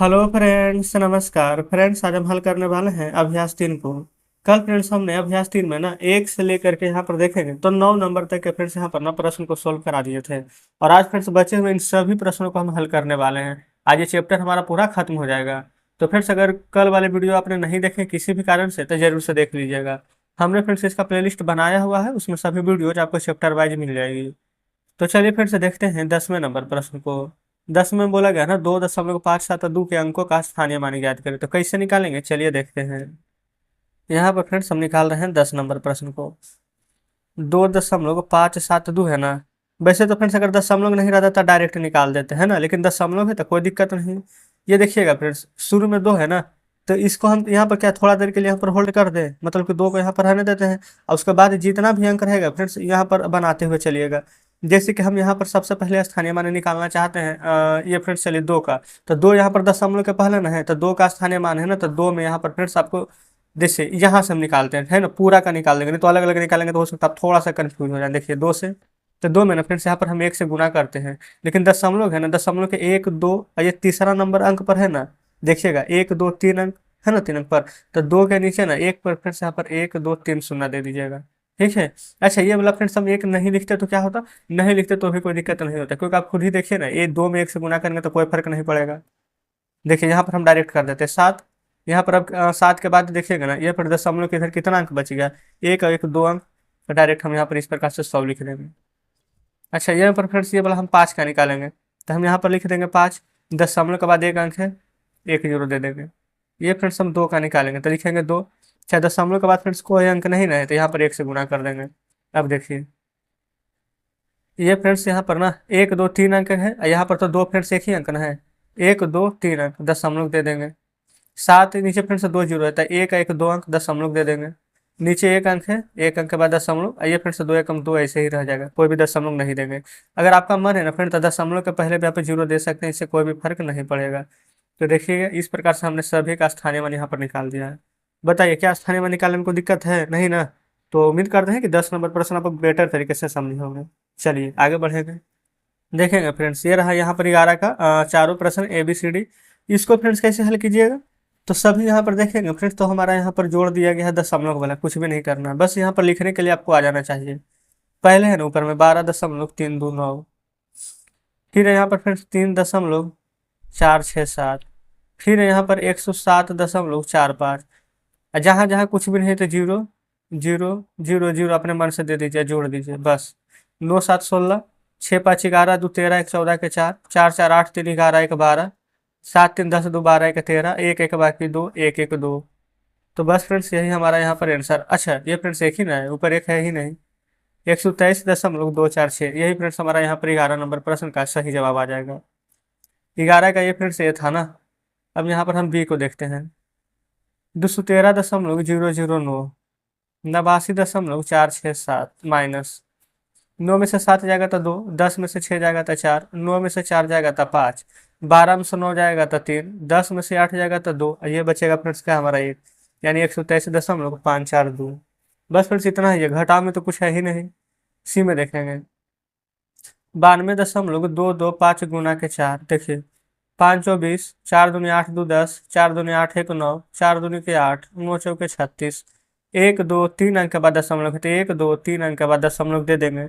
Hello friends, नमस्कार friends. आज हम हल करने वाले हैं अभ्यास 3 को। कल फ्रेंड्स हमने अभ्यास 3 में ना 1 से लेकर के यहाँ पर देखेंगे तो 9 नंबर तक के फ्रेंड्स यहाँ पर ना प्रश्न को सोल्व करा दिए थे। और आज फ्रेंड्स बचे हुए इन सभी प्रश्नों को हम हल करने वाले हैं। आज ये चैप्टर हमारा पूरा खत्म हो जाएगा। तो फ्रेंड्स अगर कल वाले वीडियो आपने नहीं देखे किसी भी कारण से तो जरूर से देख लीजिएगा। हमने फ्रेंड्स इसका प्लेलिस्ट बनाया हुआ है, उसमें सभी वीडियोज आपको चैप्टर वाइज मिल जाएगी। तो चलिए फिर से देखते हैं 10वें नंबर प्रश्न को। 10 में बोला गया ना 2.572 के अंकों का स्थानीय मान ज्ञात करें। तो कैसे निकालेंगे चलिए देखते हैं। यहाँ पर फ्रेंड्स हम निकाल रहे हैं 10 नंबर प्रश्न को। 2.572 है ना। वैसे तो फ्रेंड्स अगर दशमलव नहीं रहता तो डायरेक्ट निकाल देते हैं ना, लेकिन दशमलव है तो कोई दिक्कत नहीं। ये देखिएगा फ्रेंड्स, शुरू में 2 है ना, तो इसको हम यहाँ पर क्या थोड़ा देर के लिए यहाँ पर होल्ड कर दें, मतलब कि 2 को यहाँ पर रहने देते हैं। और उसके बाद जितना भी अंक रहेगा फ्रेंड्स यहाँ पर बनाते हुए चलिएगा। जैसे कि हम यहाँ पर सबसे पहले स्थानीय मान निकालना चाहते हैं, ये फ्रेंड्स चलिए 2 का। तो 2 यहाँ पर दशमलव के पहले ना है, तो 2 का स्थानीय मान है ना, तो 2 में यहाँ पर फ्रेंड्स आपको जैसे यहाँ से हम निकालते हैं, है ना, पूरा का निकाल देंगे, नहीं तो अलग अलग निकालेंगे तो हो सकता है आप थोड़ा सा कंफ्यूज हो जाए। देखिए 2 से, तो 2 में ना फ्रेंड्स यहाँ पर हम 1 से गुना करते हैं, लेकिन दशमलव है ना, दशमलव के 1 2 और ये तीसरा नंबर अंक पर है ना, देखिएगा 1 2 3 अंक है ना, 3 अंक पर। तो 2 के नीचे ना 1 पर फ्रेंड्स यहाँ पर 1 2 3 शून्य दे दीजिएगा। ठीक है। अच्छा ये वाला फ्रेंड्स हम 1 नहीं लिखते तो क्या होता, नहीं लिखते तो भी कोई दिक्कत नहीं होता, क्योंकि आप खुद ही देखिए ना, ये 2 में 1 से गुना करेंगे तो कोई फर्क नहीं पड़ेगा। देखिए यहाँ पर हम डायरेक्ट कर देते हैं 7। यहाँ पर अब 7 के बाद देखिएगा ना, ये पर दशमलव के इधर कितना अंक बच गया, 1 और 1 2 अंक। तो डायरेक्ट हम यहाँ पर इस प्रकार से 100 लिख देंगे। अच्छा यहाँ पर फ्रेंड्स ये वाला हम 5 का निकालेंगे, तो हम यहाँ पर लिख देंगे 5। दशमलव के बाद 1 अंक है, 1 जीरो दे देंगे। ये फ्रेंड्स हम 2 का निकालेंगे तो लिखेंगे 2। अच्छा दशमलव के बाद फ्रेंड्स कोई अंक नहीं ना है, तो यहाँ पर 1 से गुना कर देंगे। अब देखिए ये फ्रेंड्स यहाँ पर ना 1 2 3 अंक है, और यहाँ पर तो 2 फ्रेंड्स एक ही अंक ना है, 1 2 3 अंक दशमलव दे देंगे। 7 नीचे फ्रेंड्स 2 जीरो रहता है, 1 1 2 अंक दशमलव दे देंगे। नीचे 1 अंक है, 1 अंक के बाद दशमलव, ये फ्रेंड्स 2 एकम 2 ऐसे ही रह जाएगा, कोई भी दशमलव नहीं देंगे। अगर आपका मन है ना फ्रेंड तो दशमलव के पहले भी आप जीरो दे सकते हैं, इससे कोई भी फर्क नहीं पड़ेगा। तो देखिएगा इस प्रकार से हमने सभी का स्थानीय मान यहाँ पर निकाल दिया है। बताइए क्या स्थानीय मान निकालने में कोई दिक्कत है नहीं ना। तो उम्मीद करते हैं कि 10 नंबर प्रश्न आप बेटर तरीके से समझे होंगे। चलिए आगे बढ़ेंगे। देखेंगे फ्रेंड्स ये रहा यहाँ पर 11 का चारों प्रश्न ABCD। इसको फ्रेंड्स कैसे हल कीजिएगा, तो सभी यहाँ पर देखेंगे फ्रेंड्स, तो हमारा यहाँ पर जोड़ दिया गया है दशमलव वाला, कुछ भी नहीं करना, बस यहाँ पर लिखने के लिए आपको आ जाना चाहिए। पहले है ना ऊपर में 12.329, फिर है यहाँ पर फ्रेंड्स 3.467, फिर है यहाँ पर 107.45। जहाँ जहाँ कुछ भी नहीं तो जीरो जीरो जीरो जीरो अपने मन से दे दीजिए, जोड़ दीजिए बस। 9 7 16, 6 5 11, 2 13, 1 14 के 4, 4 4 8 3 11 1 12, 7 3 10 2 12 1 13, 1 1 बाकी 2 1 1 2। तो बस फ्रेंड्स यही हमारा यहाँ पर आंसर। अच्छा ये फ्रेंड्स एक ही ना है, ऊपर एक है ही नहीं। 123.246, यही फ्रेंड्स हमारा यहाँ पर 11 नंबर प्रश्न का सही जवाब आ जाएगा। 11 का ये फ्रेंड्स ये था ना। अब यहाँ पर हम बी को देखते हैं। 213.009, 89.467 माइनस 9 में से 7 जाएगा तो 2, 10 में से 6 जाएगा तो 4, 9 में से 4 जाएगा तो 5, 12 में से 9 जाएगा तो 3, 10 में से 8 जाएगा तो 2, ये बचेगा फ्रेंड्स क्या हमारा 1, यानी 123.542। बस फ्रेंड्स इतना ही है, घटाव में तो कुछ है ही नहीं। सी में देखेंगे 92.225 गुना के 4, देखिए 5 24, 4 दूनी 8 2 10, 4 दूनी 8 1 9, 4 दूनी के 8, 9 चौके 36, 1 2 3 अंक के बाद दशमलव है, तो 1 2 3 अंक के बाद दशमलव दे देंगे।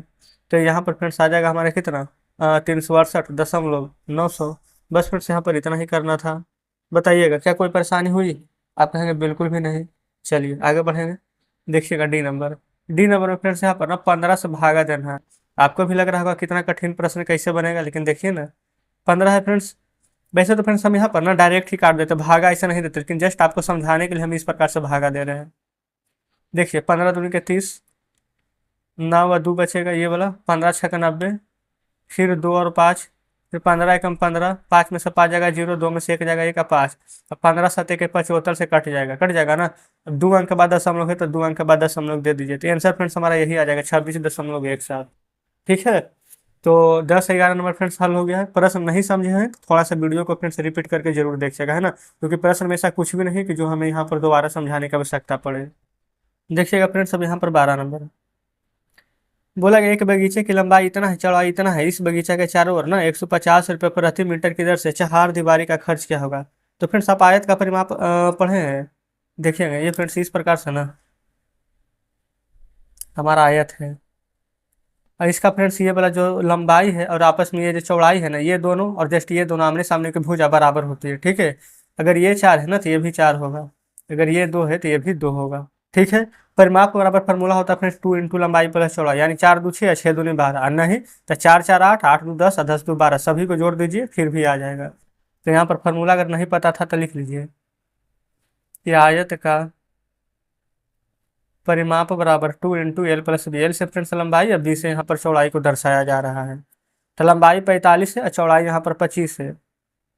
तो यहाँ पर फ्रेंड्स आ जाएगा हमारे कितना, 368.900। बस फ्रेंड्स यहाँ पर इतना ही करना था। बताइएगा क्या कोई परेशानी हुई, आप कहेंगे बिल्कुल भी नहीं। चलिए आगे बढ़ेंगे। देखिएगा डी नंबर में फ्रेंड्स यहाँ पर ना 15 से भागा देना है। आपको भी लग रहा होगा कितना कठिन प्रश्न कैसे बनेगा, लेकिन देखिए ना 15 है फ्रेंड्स। वैसे तो फ्रेंड्स हम यहाँ पर ना डायरेक्ट ही काट देते, भागा ऐसा नहीं देते, लेकिन जस्ट आपको समझाने के लिए हम इस प्रकार से भागा दे रहे हैं। देखिए 15 दूनी के 30, 9 व 2 बचेगा ये वाला, 15 6 का 90, फिर 2 और 5, फिर 15 एकम 15, 5 में से 5 जाएगा जीरो, 2 में से 1 जाएगा 1 का 5, अब 15 7 1 75 से कट जाएगा ना। अब 2 अंक के बाद दशमलव है तो 2 अंक के बाद दशमलव दे दीजिए, तो आंसर फ्रेंड्स हमारा यही आ जाएगा 26.17। ठीक है। तो 10 11 नंबर फ्रेंड्स हल हो गया है। प्रश्न नहीं समझे हैं तो थोड़ा सा वीडियो को फ्रेंड्स रिपीट करके जरूर देखिएगा, है ना, क्योंकि प्रश्न में ऐसा कुछ भी नहीं कि जो हमें यहाँ पर दोबारा समझाने की आवश्यकता पड़े। देखिएगा फ्रेंड्स अब यहाँ पर 12 नंबर बोला गया, एक बगीचे की लंबाई इतना है, चौड़ाई इतना है, इस बगीचा के चारों ओर ना 150 रुपये प्रति मीटर की दर से 4 दीवारी का खर्च क्या होगा। तो फ्रेंड्स आप आयत का परिमाप पढ़े हैं, देखिएगा ये फ्रेंड्स इस प्रकार से ना हमारा आयत है, और इसका फ्रेंड्स ये वाला जो लंबाई है और आपस में ये जो चौड़ाई है ना, ये दोनों और जस्ट ये दोनों आमने सामने की भुजा बराबर होती है, ठीक है। अगर ये 4 है ना तो ये भी 4 होगा, अगर ये 2 है तो ये भी 2 होगा, ठीक है। परिमाप का बराबर फार्मूला होता है फ्रेंड्स 2 इंटू लंबाई प्लस चौड़ाई, यानी 4 दू 6 6 दूनी 12, और नहीं तो 4 4 8 8 दू 10 और 10 दू 12, सभी को जोड़ दीजिए फिर भी आ जाएगा। तो यहाँ पर फार्मूला अगर नहीं पता था तो लिख लीजिए, ये आयत का परिमाप बराबर 2 into L plus B, L से फ्रेंड्स लंबाई और बी से यहाँ पर चौड़ाई को दर्शाया जा रहा है। तो लंबाई 45 है और चौड़ाई यहाँ पर 25 है,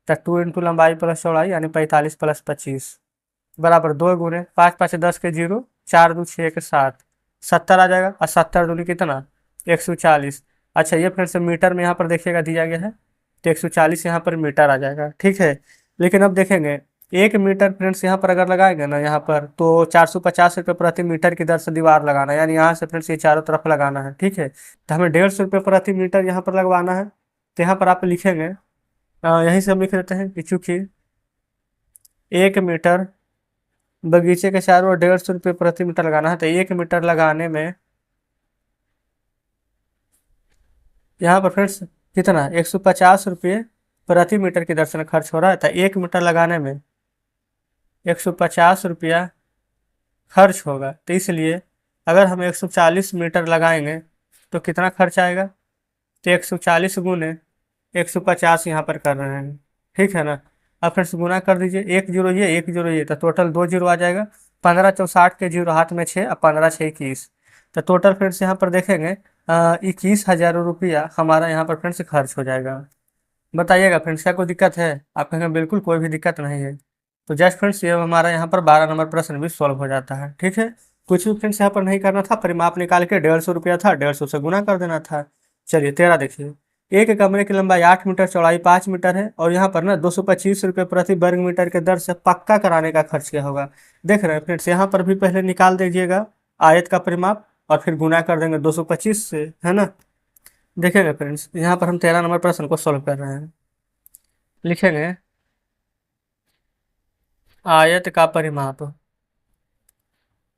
तो 2 इंटू लंबाई प्लस चौड़ाई यानी 45 प्लस 25 बराबर 2 गुने 5 5 10 के 0, 4 दू 6 के 7, 70 आ जाएगा, और 70 दूनी कितना 140। अच्छा ये फ्रेंड्स मीटर में यहाँ पर देखिएगा दिया गया है, तो 140 यहाँ पर मीटर आ जाएगा, ठीक है। लेकिन अब देखेंगे 1 मीटर फ्रेंड्स यहाँ पर अगर लगाएंगे ना यहाँ पर, तो 450 रुपये प्रति मीटर की दर से दीवार लगाना है, यानी यहाँ से फ्रेंड्स ये चारों तरफ लगाना है, ठीक है। तो हमें 150 रुपये प्रति मीटर यहाँ पर लगवाना है। तो यहाँ पर आप लिखेंगे, यहीं से हम लिख देते हैं कि चूंकि 1 मीटर बगीचे के चारों ओर 150 रुपये प्रति मीटर लगाना है, तो 1 मीटर लगाने में यहाँ पर फ्रेंड्स कितना 150 रुपये प्रति मीटर की दर से खर्च हो रहा है, तो 1 मीटर लगाने में 150 रुपया खर्च होगा। तो इसलिए अगर हम 140 मीटर लगाएंगे तो कितना खर्च आएगा, तो 140 गुने 150 यहाँ पर कर रहे हैं, ठीक है ना। अब फ्रेंड्स गुना कर दीजिए, 1 जीरो ये तो टोटल 2 जीरो आ जाएगा, 15 चौ 60 के जीरो हाथ में 6 और 15 6 21, तो टोटल फ्रेंड्स यहाँ पर देखेंगे 21,000 रुपया हमारा यहाँ पर फ्रेंड्स खर्च हो जाएगा। बताइएगा फ्रेंड्स क्या कोई दिक्कत है? आप कहेंगे बिल्कुल कोई भी दिक्कत नहीं है। तो जस्ट फ्रेंड्स ये हमारा यहाँ पर 12 नंबर प्रश्न भी सॉल्व हो जाता है, ठीक है। कुछ भी फ्रेंड्स यहाँ पर नहीं करना था, परिमाप निकाल के 150 रुपया था, 150 से गुना कर देना था। चलिए 13 देखिए, एक कमरे की लंबाई 8 मीटर चौड़ाई 5 मीटर है, और यहाँ पर ना 225 रुपये प्रति वर्ग मीटर के दर से पक्का कराने का खर्च क्या होगा। देख रहे हैं फ्रेंड्स, यहाँ पर भी पहले निकाल दीजिएगा आयत का परिमाप और फिर गुना कर देंगे 225 से, है ना। देखेंगे फ्रेंड्स यहाँ पर हम 13 नंबर प्रश्न को सॉल्व कर रहे हैं, लिखेंगे आयत का परिमाप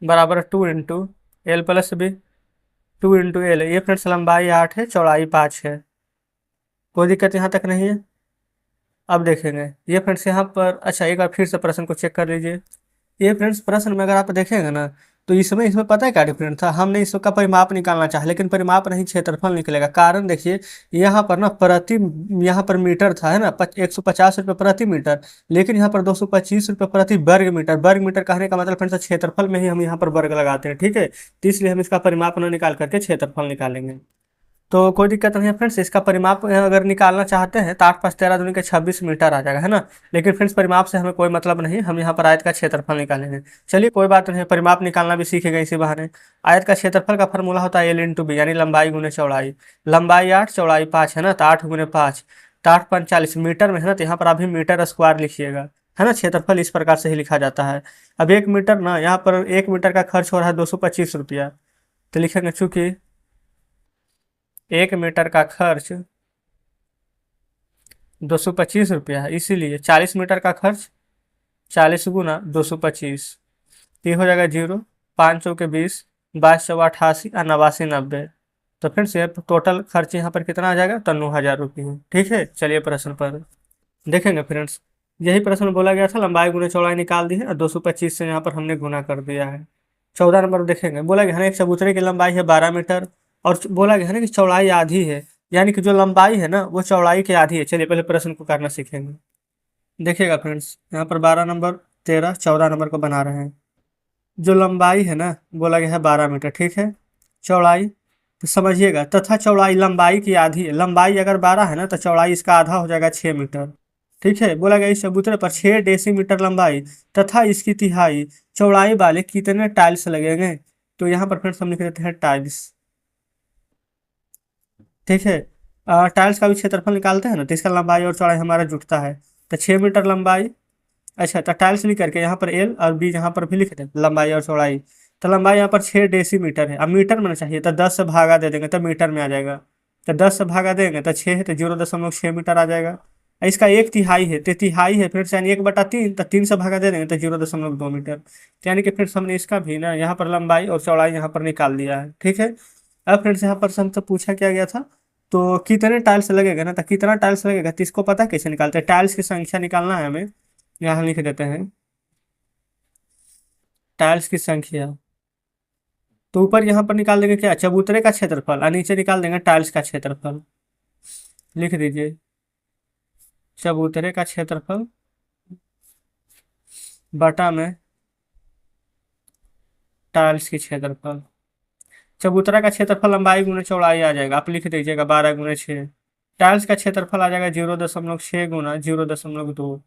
बराबर 2 into L plus B, 2 into L, ये फ्रेंड्स लंबाई 8 है चौड़ाई 5 है, कोई दिक्कत यहाँ तक नहीं है। अब देखेंगे ये फ्रेंड्स यहाँ पर, अच्छा एक बार फिर से प्रश्न को चेक कर लीजिए। ये फ्रेंड्स प्रश्न में अगर आप देखेंगे ना, तो इसमें पता है क्या डिफरेंट था, हमने इसका परिमाप निकालना चाहा लेकिन परिमाप नहीं क्षेत्रफल निकलेगा। कारण देखिए यहाँ पर ना यहाँ पर मीटर था, है ना, 150 रुपये प्रति मीटर, लेकिन यहाँ पर 225 रुपये प्रति वर्ग मीटर। वर्ग मीटर कहने का मतलब फ्रेंड्स क्षेत्रफल में ही हम यहाँ पर वर्ग लगाते हैं, ठीक है। तो इसलिए हम इसका परिमाप न निकाल करके क्षेत्रफल निकालेंगे, तो कोई दिक्कत नहीं है फ्रेंड्स। इसका परिमाप अगर निकालना चाहते हैं तो 8 5 13 दूनी के 26 मीटर आ जाएगा, है ना। लेकिन फ्रेंड्स परिमाप से हमें कोई मतलब नहीं, हम यहाँ पर आयत का क्षेत्रफल निकालेंगे। चलिए कोई बात नहीं, परिमाप निकालना भी सीखेगा इसी बहाने। आयत का क्षेत्रफल का फॉर्मूला होता है एल इंटू बी, यानी लंबाई गुने चौड़ाई। लंबाई 8 चौड़ाई 5 है ना, तो 8 गुने 5 तो 8 5 40 मीटर में, है ना। तो यहाँ पर अभी मीटर स्क्वायर लिखिएगा, है ना। क्षेत्रफल इस प्रकार से ही लिखा जाता है। अब 1 मीटर ना, यहाँ पर 1 मीटर का खर्च हो रहा है 225 रुपया, तो लिखेंगे चूंकि 1 मीटर का खर्च 225 रुपया है, इसीलिए 40 मीटर का खर्च 40 गुना 225, तो ये हो जाएगा 0, 5 चौके 20, 22 चौ 88 और 89 90। तो फिर से टोटल खर्च यहाँ पर कितना आ जाएगा, तो 9,000 रुपये, ठीक है। चलिए प्रश्न पर देखेंगे फ्रेंड्स, यही प्रश्न बोला गया था, लंबाई गुने चौड़ाई निकाल दी है और 225 से यहाँ पर हमने गुना कर दिया है। 14 नंबर देखेंगे, बोला गया है ना एक चबूतरे की लंबाई है 12 मीटर, और बोला गया है ना कि चौड़ाई आधी है, यानी कि जो लंबाई है ना वो चौड़ाई की आधी है। चलिए पहले प्रश्न को करना सीखेंगे। देखिएगा फ्रेंड्स यहाँ पर 12 नंबर 13 14 नंबर को बना रहे हैं। जो लंबाई है ना बोला गया है 12 मीटर, ठीक है। चौड़ाई तो समझिएगा, तथा चौड़ाई लंबाई की आधी है। लंबाई अगर 12 है ना तो चौड़ाई इसका आधा हो जाएगा 6 मीटर, ठीक है। बोला गया इस चबूतरे पर 6 डेसीमीटर लंबाई तथा इसकी तिहाई चौड़ाई वाले कितने टाइल्स लगेंगे। तो यहाँ पर फ्रेंड्स हम लिख देते हैं टाइल्स, ठीक है। टाइल्स का भी क्षेत्रफल निकालते हैं ना, तो इसका लंबाई और चौड़ाई हमारा जुटता है, तो 6 मीटर लंबाई। अच्छा तो टाइल्स लिख करके यहाँ पर एल और बी यहाँ पर भी लिख दें लंबाई और चौड़ाई। तो लंबाई यहाँ पर 6 डेसीमीटर है, अब मीटर में ना चाहिए तो 10 से भागा दे देंगे तो मीटर में आ जाएगा। तो 10 से भागा देंगे तो 6 है, तो 0.6 मीटर आ जाएगा। इसका 1/3 है, तो तिहाई है फ्रेंड्स, यानी 1/3, तो 3 से भागा दे देंगे तो 0.2 मीटर। तो यानी कि फ्रेंड्स हमने इसका भी ना यहाँ पर लंबाई और चौड़ाई यहाँ पर निकाल दिया है, ठीक है। अब फ्रेंड्स यहाँ पर से हमसे पूछा क्या गया था, तो कितने टाइल्स लगेगा ना, तो कितना टाइल्स लगेगा तो इसको पता है कैसे निकालते हैं, टाइल्स की संख्या निकालना है हमें। यहाँ लिख देते हैं टाइल्स की संख्या। तो ऊपर यहाँ पर निकाल देंगे क्या, चबूतरे का क्षेत्रफल, और नीचे निकाल देंगे टाइल्स का क्षेत्रफल। लिख दीजिए चबूतरे का क्षेत्रफल बटा में टाइल्स की क्षेत्रफल। चबूतरा का क्षेत्रफल लंबाई गुने चौड़ाई आ जाएगा, आप लिख दीजिएगा 12 × 6। टाइल्स का क्षेत्रफल आ जाएगा 0.6 गुना 0.2।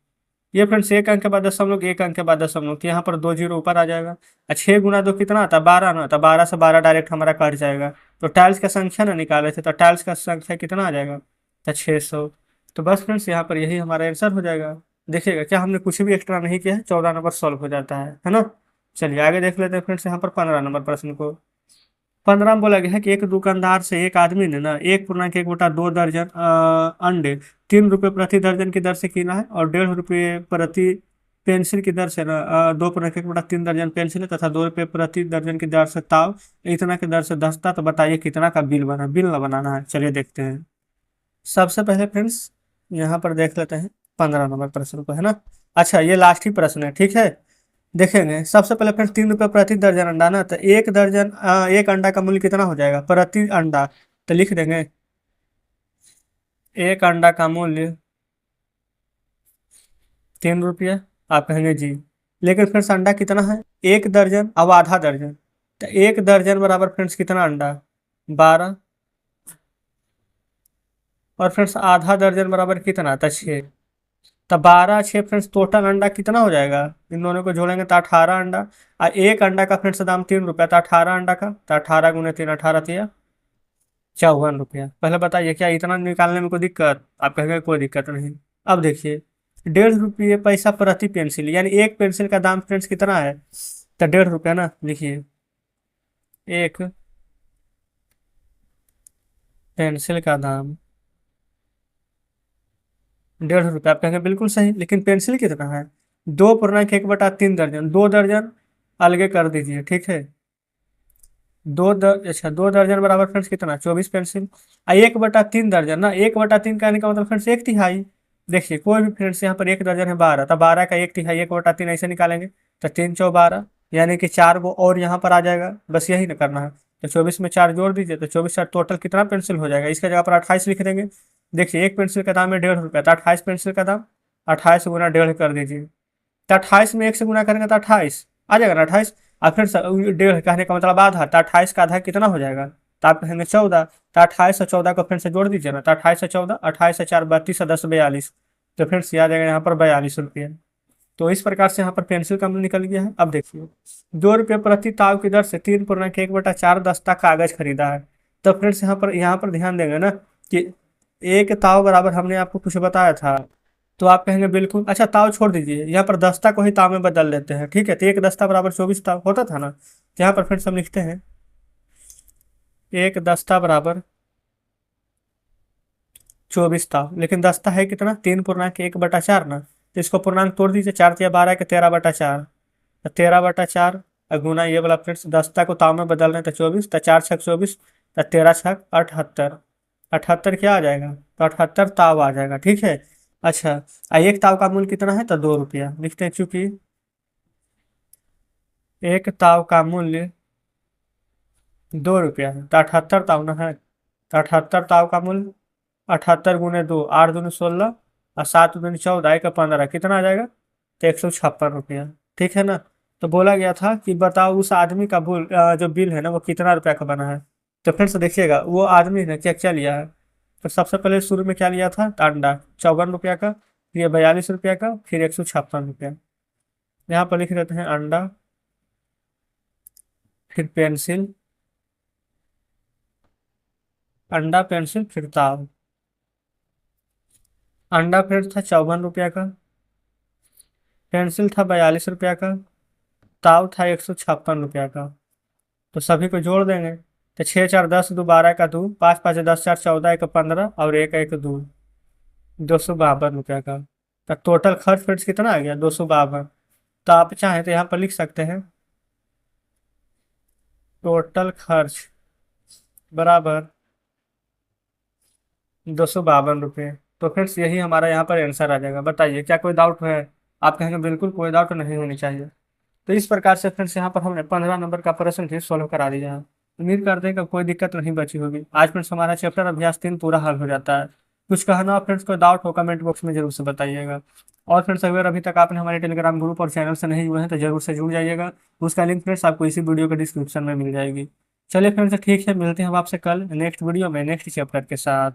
ये फ्रेंड्स एक अंक के बाद दशमलव, एक अंक के बाद दशमलव, तो यहाँ पर 2 जीरो ऊपर आ जाएगा। 6 × 2 कितना आता है, 12 ना, तो 12 से 12 डायरेक्ट हमारा कट जाएगा। तो टाइल्स का संख्या ना निकाले थे, तो टाइल्स का संख्या कितना आ जाएगा, तो 600। तो बस फ्रेंड्स यहाँ पर यही हमारा आंसर हो जाएगा। देखिएगा क्या हमने कुछ भी एक्स्ट्रा नहीं किया है, 14 नंबर सॉल्व हो जाता है ना। चलिए आगे देख लेते हैं फ्रेंड्स यहाँ पर 15 नंबर प्रश्न को। 15 में बोला गया है कि एक दुकानदार से एक आदमी ने ना 1.1/2 दर्जन अंडे 3 रुपये प्रति दर्जन की दर से कीना है, और 1.5 रुपये प्रति पेंसिल की दर से ना 2.1/3 दर्जन पेंसिल तथा 2 रुपये प्रति दर्जन की दर से ताव इतना की दर से दस्ता। तो बताइए कितना का बिल बना, बिल ना बनाना है, चलिए देखते हैं। सबसे पहले फ्रेंड्स यहाँ पर देख लेते हैं 15 नंबर प्रश्न को, है ना। अच्छा ये लास्ट ही प्रश्न है, ठीक है। देखेंगे सबसे पहले फ्रेंड्स 3 रुपये प्रति दर्जन अंडा ना, तो एक दर्जन एक अंडा का मूल्य कितना हो जाएगा प्रति अंडा, तो लिख देंगे एक अंडा का मूल्य 3 रुपये। आप कहेंगे जी, लेकिन फ्रेंड्स अंडा कितना है, एक दर्जन, अब आधा दर्जन, तो एक दर्जन बराबर फ्रेंड्स कितना अंडा, 12। और फ्रेंड्स आधा दर्जन बराबर कितना था, 6। तो 12 6 फ्रेंड्स टोटल अंडा कितना हो जाएगा, इन दोनों को जोड़ेंगे तो 18 अंडा। और एक अंडा का फ्रेंड्स दाम 3 रुपया, तो 18 अंडा का, तो 18 × 3 18 54 रुपया। पहले बताइए क्या इतना निकालने में कोई दिक्कत, आप कहेंगे कोई दिक्कत नहीं। अब देखिए 1.5 रुपये पैसा प्रति पेंसिल, यानी एक पेंसिल का दाम फ्रेंड्स कितना है, तो 1.5 रुपया ना। लिखिए एक पेंसिल का दाम 1.5 रुपया, आप कहेंगे बिल्कुल सही, लेकिन पेंसिल कितना है, 2.1/3 दर्जन, 2 दर्जन अलगे कर दीजिए, ठीक है। अच्छा 2 दर्जन बराबर फ्रेंड्स कितना, 24 पेंसिल। 1/3 दर्जन ना, 1/3 कहने का मतलब फ्रेंड्स 1/3। देखिए कोई भी फ्रेंड्स यहाँ पर एक दर्जन है 12, तो 12 का 1/3 1/3 ऐसे निकालेंगे, तो 3×4 = 12, यानी कि 4 को और यहाँ पर आ जाएगा, बस यही ना करना है। तो 24 में 4 जोड़ दीजिए, तो 24 टोटल कितना पेंसिल हो जाएगा, इसका जगह पर 28 लिख देंगे। देखिए एक पेंसिल का दाम है 1.5 रुपया, तो 28 पेंसिल का दाम, 28 गुना 1.5 कर दीजिए, तो 28 में 1 से गुना करेंगे तो 28 आ जाएगा ना, 28। और फिर 1.5 कहने का मतलब आधा, तो 28 का आधा कितना हो जाएगा, तो आप कहेंगे 14। तो 28 और 14 को फिर से जोड़ दीजिए ना, तो 28 और 14, 28 से 4 32 और 10 42, तो फिर से आ जाएगा यहाँ पर 42 रुपये। तो इस प्रकार से यहाँ पर पेंसिल का मूल्य निकल गया है। अब देखिए 2 रुपये प्रति ताव की दर से 3.1/4 दस्ता कागज खरीदा है। तो फ्रेंड्स यहाँ पर ध्यान देंगे ना कि एक ताव बराबर हमने आपको कुछ बताया था, तो आप कहेंगे बिल्कुल। अच्छा ताव छोड़ दीजिए, यहाँ पर दस्ता को ही ताव में बदल देते हैं, ठीक है। तो एक दस्ता बराबर 24 ताव होता था ना, तो यहाँ पर फिर हम लिखते हैं एक दस्ता बराबर 24 ताव, लेकिन दस्ता है कितना 3.1/4 ना, तो इसको पूर्णांक तोड़ दीजिए, 4×3 = 12 के 13/4, तो 13/4 गुना ये वाला फ्रेंड्स दस्ता को ताव में बदल रहे हैं, तो 24, तो 4×6 = 24, तो 13×6 = 78। 78 क्या आ जाएगा, तो 78 ताव आ जाएगा, ठीक है। अच्छा एक ताव का मूल्य कितना है, तो 2 रुपया लिखते हैं, चूंकि एक ताव का मूल्य 2 रुपया है, तो 78 ताव ना है, तो 78 ताव का मूल्य 78 × 2 8 दूनी 16 और 7 दूनी 14 1 15 कितना आ जाएगा, तो 156 रुपया, ठीक है ना। तो बोला गया था कि बताओ उस आदमी का जो बिल है ना वो कितना रुपया का बना है। तो फिर से देखिएगा वो आदमी ने क्या क्या लिया है। तो सबसे पहले शुरू में क्या लिया था, तो अंडा 54 रुपया का, फिर 42 रुपया का, फिर 156 रुपया। यहाँ पर लिख देते हैं अंडा, फिर पेंसिल, अंडा पेंसिल फिर ताव। अंडा फिर था 54 रुपया का, पेंसिल था 42 रुपया का, ताव था 156 रुपया का। तो सभी को जोड़ देंगे, तो 6×4 = 10, 2 = 12 का 2, 5×5 = 10, 4 = 14, 1 = 15 और 1 × 1 = 2। ₹252 का। तो टोटल खर्च फ्रेंड्स कितना आ गया? 252। तो आप चाहें तो यहाँ पर लिख सकते हैं टोटल खर्च बराबर ₹252। तो फ्रेंड्स यही हमारा यहाँ पर आंसर आ जाएगा। बताइए क्या कोई डाउट है? आप कहेंगे बिल्कुल कोई डाउट नहीं होनी चाहिए। तो इस प्रकार से फ्रेंड्स यहाँ पर हमने 15 नंबर का प्रश्न भी सोल्व करा दिया है। उम्मीद करते हैं कि कोई दिक्कत नहीं बची होगी। आज फ्रेंड्स हमारा चैप्टर अभ्यास 3 पूरा हल हो जाता है। कुछ कहना हो फ्रेंड्स, कोई डाउट हो कमेंट बॉक्स में जरूर से बताइएगा। और फ्रेंड्स अगर अभी तक आपने हमारे टेलीग्राम ग्रुप और चैनल से नहीं हुए हैं तो जरूर से जुड़ जाइएगा। उसका लिंक फ्रेंड्स आपको इसी वीडियो के डिस्क्रिप्शन में मिल जाएगी। चलिए फ्रेंड्स ठीक है, मिलते हैं हम आपसे कल नेक्स्ट वीडियो में नेक्स्ट चैप्टर के साथ।